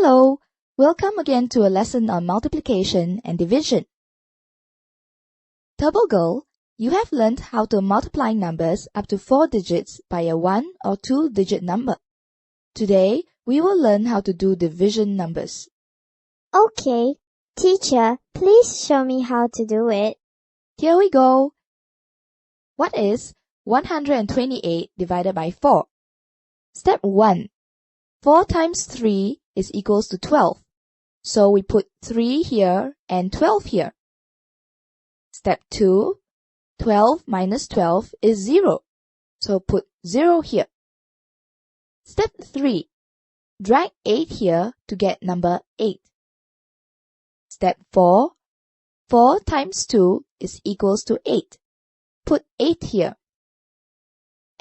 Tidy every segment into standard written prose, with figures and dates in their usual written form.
Hello, welcome again to a lesson on multiplication and division. Turbo Girl, you have learned how to multiply numbers up to 4 digits by a 1 or 2-digit number. Today, we will learn how to do division numbers. Okay, teacher, please show me how to do it. Here we go. What is 128 divided by 4? Step 1. 4 times 3 is equals to 12. So we put 3 here and 12 here. Step 2. 12 minus 12 is 0. So put 0 here. Step 3. Drag 8 here to get number 8. Step 4. 4 times 2 is equals to 8. Put 8 here.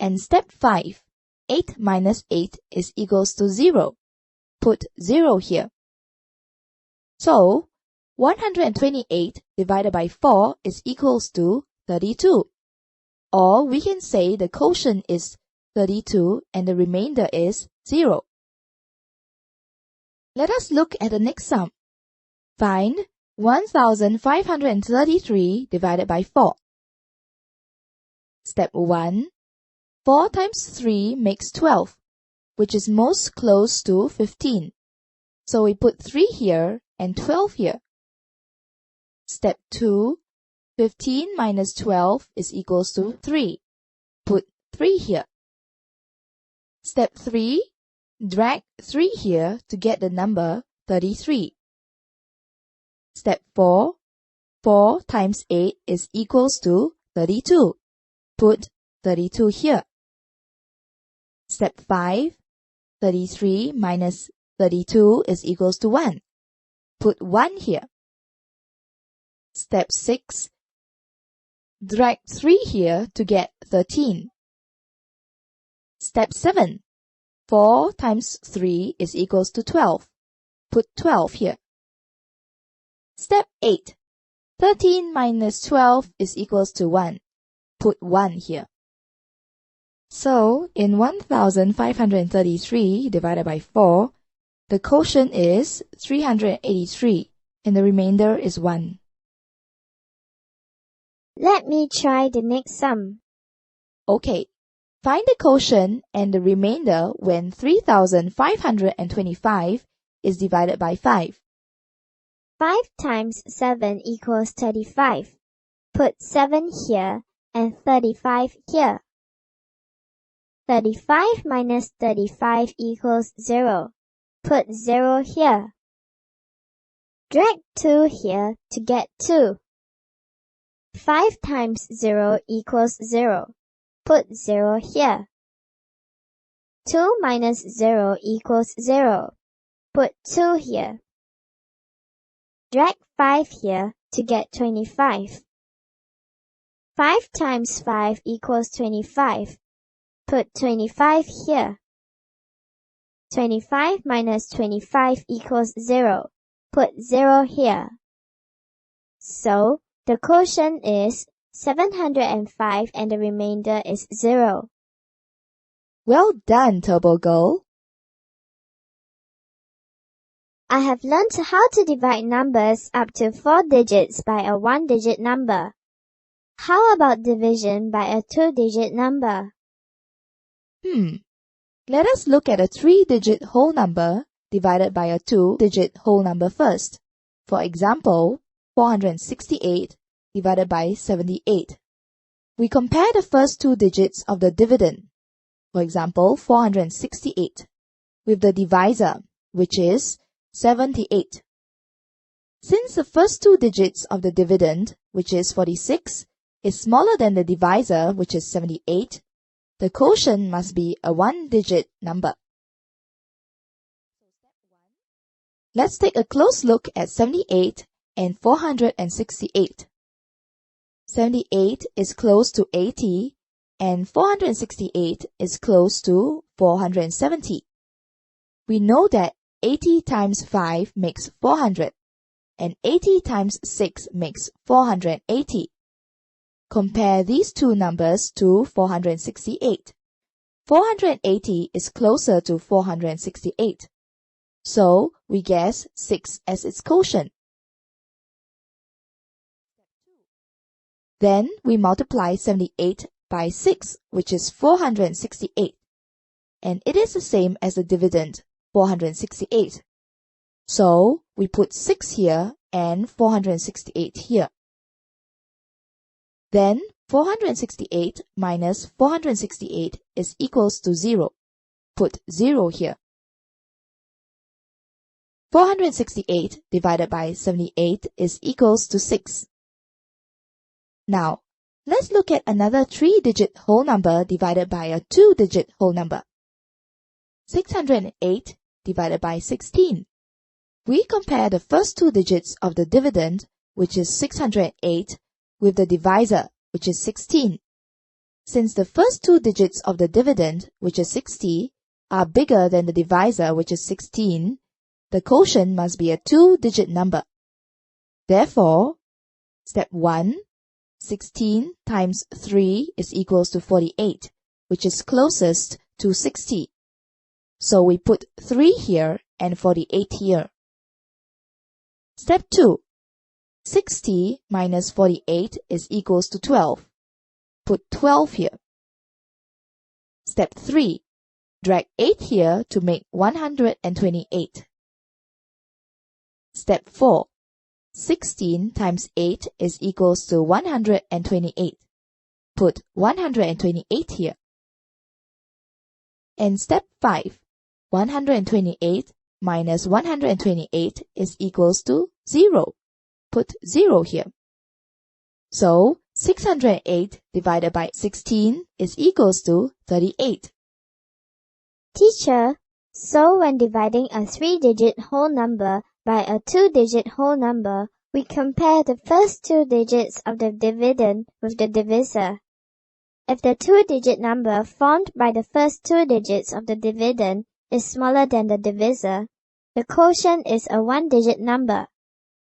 And step 5. 8 minus 8 is equals to 0. Put 0 here. So, 128 divided by 4 is equals to 32. Or we can say the quotient is 32 and the remainder is 0. Let us look at the next sum. Find 1533 divided by 4. Step 1. 4 times 3 makes 12, which is most close to 15. So we put 3 here and 12 here. Step 2. 15 minus 12 is equals to 3. Put 3 here. Step 3. Drag 3 here to get the number 33. Step 4. 4 times 8 is equals to 32. Put 32 here. Step 5. 33 minus 32 is equals to 1. Put 1 here. Step 6. Drag 3 here to get 13. Step 7. 4 times 3 is equals to 12. Put 12 here. Step 8. 13 minus 12 is equals to 1. Put 1 here. So, in 1533 divided by 4, the quotient is 383 and the remainder is 1. Let me try the next sum. Okay, find the quotient and the remainder when 3525 is divided by 5. 5 times 7 equals 35. Put 7 here and 35 here. 35 minus 35 equals 0. Put 0 here. Drag 2 here to get 2. 5 times 0 equals 0. Put 0 here. 2 minus 0 equals 0. Put 2 here. Drag 5 here to get 25. 5 times 5 equals 25. Put 25 here. 25 minus 25 equals 0. Put 0 here. So, the quotient is 705 and the remainder is 0. Well done, Turbo Girl. I have learned how to divide numbers up to 4 digits by a 1-digit number. How about division by a 2-digit number? Let us look at a 3-digit whole number divided by a 2-digit whole number first. For example, 468 divided by 78. We compare the first 2 digits of the dividend, for example, 468, with the divisor, which is 78. Since the first 2 digits of the dividend, which is 46, is smaller than the divisor, which is 78, the quotient must be a 1-digit number. Let's take a close look at 78 and 468. 78 is close to 80 and 468 is close to 470. We know that 80 times 5 makes 400 and 80 times 6 makes 480. Compare these two numbers to 468. 480 is closer to 468. So we guess 6 as its quotient. Then we multiply 78 by 6, which is 468. And it is the same as the dividend, 468. So we put 6 here and 468 here. Then 468 minus 468 is equals to 0. Put 0 here. 468 divided by 78 is equals to 6. Now, let's look at another 3-digit whole number divided by a 2-digit whole number. 608 divided by 16. We compare the first 2 digits of the dividend, which is 608, with the divisor, which is 16. Since the first 2 digits of the dividend, which is 60, are bigger than the divisor, which is 16, the quotient must be a 2-digit number. Therefore, step 1, 16 times 3 is equals to 48, which is closest to 60. So we put 3 here and 48 here. Step 2. 60 minus 48 is equals to 12. Put 12 here. Step 3. Drag 8 here to make 128. Step 4. 16 times 8 is equals to 128. Put 128 here. And step 5. 128 minus 128 is equals to 0. Put 0 here. So 608 divided by 16 is equals to 38. Teacher, so when dividing a 3-digit whole number by a 2-digit whole number, we compare the first 2 digits of the dividend with the divisor. If the 2-digit number formed by the first 2 digits of the dividend is smaller than the divisor, the quotient is a 1-digit number.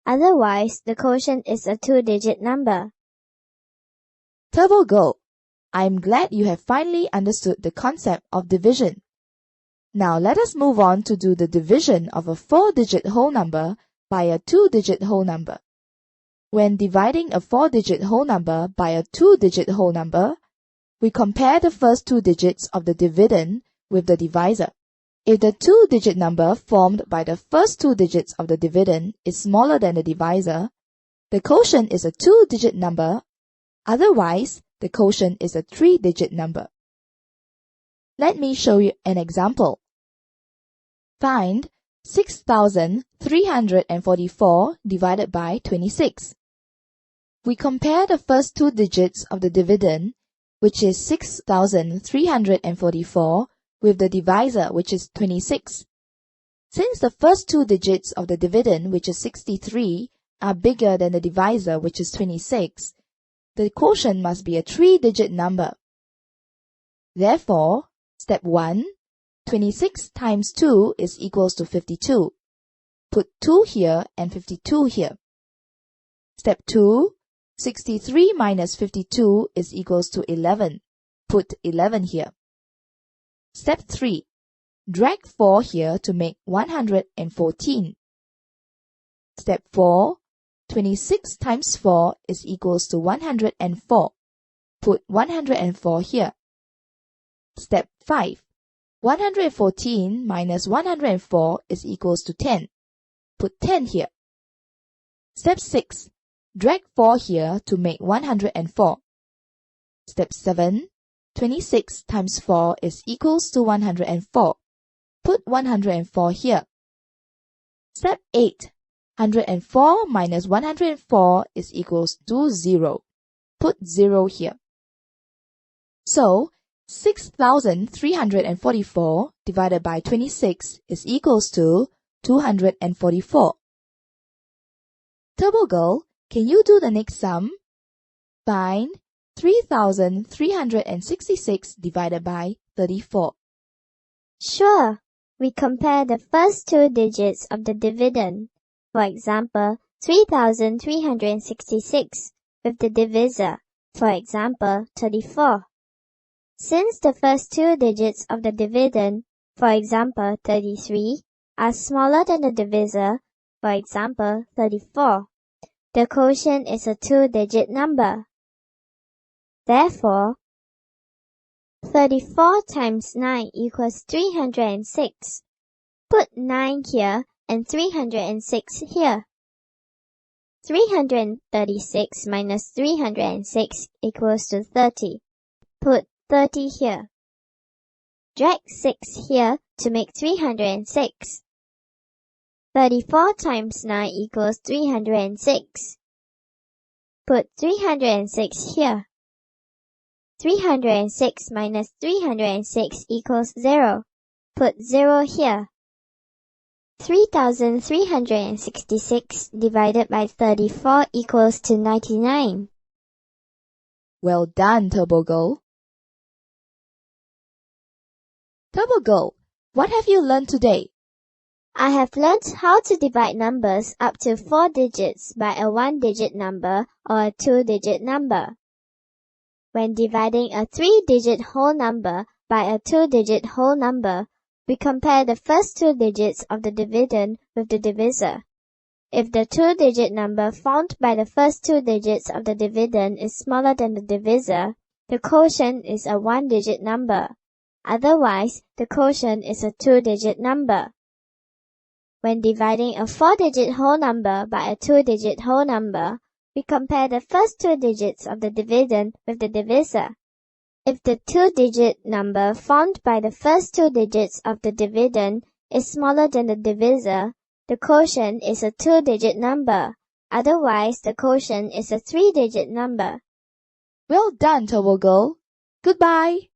Otherwise, the quotient is a 2-digit number. Turbo Girl, I'm glad you have finally understood the concept of division. Now let us move on to do the division of a 4-digit whole number by a 2-digit whole number. When dividing a 4-digit whole number by a 2-digit whole number, we compare the first 2 digits of the dividend with the divisor. If the 2-digit number formed by the first 2 digits of the dividend is smaller than the divisor, the quotient is a 2-digit number. Otherwise, the quotient is a 3-digit number. Let me show you an example. Find 6,344 divided by 26. We compare the first 2 digits of the dividend, which is 6,344, with the divisor, which is 26. Since the first 2 digits of the dividend, which is 63, are bigger than the divisor, which is 26, the quotient must be a 3-digit number. Therefore, step 1, 26 times 2 is equals to 52. Put 2 here and 52 here. Step 2, 63 minus 52 is equals to 11. Put 11 here. Step 3, drag 4 here to make 114. Step 4, 26 times 4 is equals to 104. Put 104 here. Step 5, 114 minus 104 is equals to 10. Put 10 here. Step 6, drag 4 here to make 104. Step 7, 26 times 4 is equals to 104. Put 104 here. Step 8, 104 minus 104 is equals to 0. Put 0 here. So, 6,344 divided by 26 is equals to 244. Turbo Girl, can you do the next sum? Find 3,366 divided by 34. Sure. We compare the first 2 digits of the dividend. For example, 3,366 with the divisor. For example, 34. Since the first 2 digits of the dividend, for example, 33, are smaller than the divisor, for example, 34, the quotient is a two-digit number. Therefore, 34 times 9 equals 306. Put 9 here and 306 here. 336 minus 306 equals to 30. Put 30 here. Drag 6 here to make 306. 34 times 9 equals 306. Put 306 here. 306 minus 306 equals 0. Put 0 here. 3,366 divided by 34 equals to 99. Well done, Turbo Girl. Turbo Girl, what have you learned today? I have learned how to divide numbers up to 4 digits by a one-digit number or a two-digit number. When dividing a 3-digit whole number by a 2-digit whole number, we compare the first 2 digits of the dividend with the divisor. If the 2-digit number found by the first 2 digits of the dividend is smaller than the divisor, the quotient is a one-digit number. Otherwise, the quotient is a 2-digit number. When dividing a 4-digit whole number by a 2-digit whole number, we compare the first 2 digits of the dividend with the divisor. If the 2-digit number found by the first 2 digits of the dividend is smaller than the divisor, the quotient is a 2-digit number. Otherwise, the quotient is a 3-digit number. Well done, Turbo Girl. Goodbye.